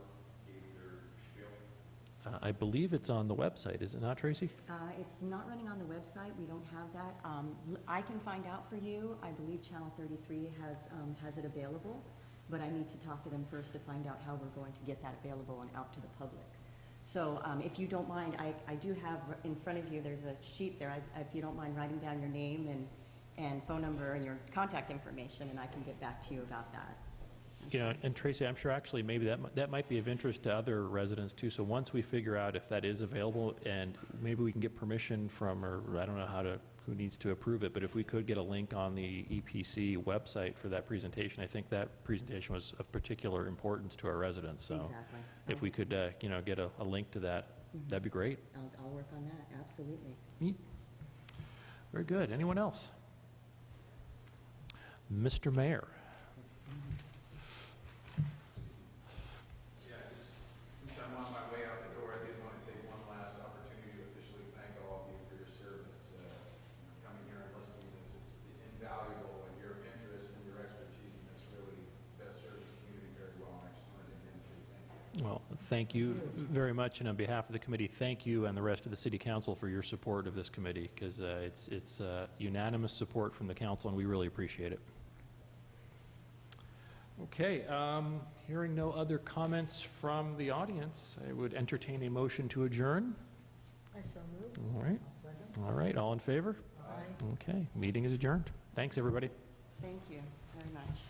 gave their spiel? I believe it's on the website, is it not, Tracy? It's not running on the website. We don't have that. I can find out for you. I believe Channel 33 has it available, but I need to talk to them first to find out how we're going to get that available and out to the public. So if you don't mind, I do have in front of you, there's a sheet there. If you don't mind writing down your name and phone number and your contact information, and I can get back to you about that. You know, and Tracy, I'm sure actually maybe that might be of interest to other residents too. So once we figure out if that is available, and maybe we can get permission from, or I don't know who needs to approve it, but if we could get a link on the EPC website for that presentation, I think that presentation was of particular importance to our residents. So Exactly. if we could, get a link to that, that'd be great. I'll work on that, absolutely. Neat. Very good. Anyone else? Mr. Mayor. Yeah, just since I'm on my way out the door, I did want to take one last opportunity to officially thank all of you for your service. Coming here and listening to this, it's invaluable, and your interest and your expertise in this really best serves the community very well. And I just wanted to again say thank you. Well, thank you very much, and on behalf of the committee, thank you and the rest of the city council for your support of this committee, because it's unanimous support from the council, and we really appreciate it. Okay, hearing no other comments from the audience, I would entertain a motion to adjourn. I so moved. All right, Second? all right, all in favor? Aye. Okay, meeting is adjourned. Thanks, everybody. Thank you very much.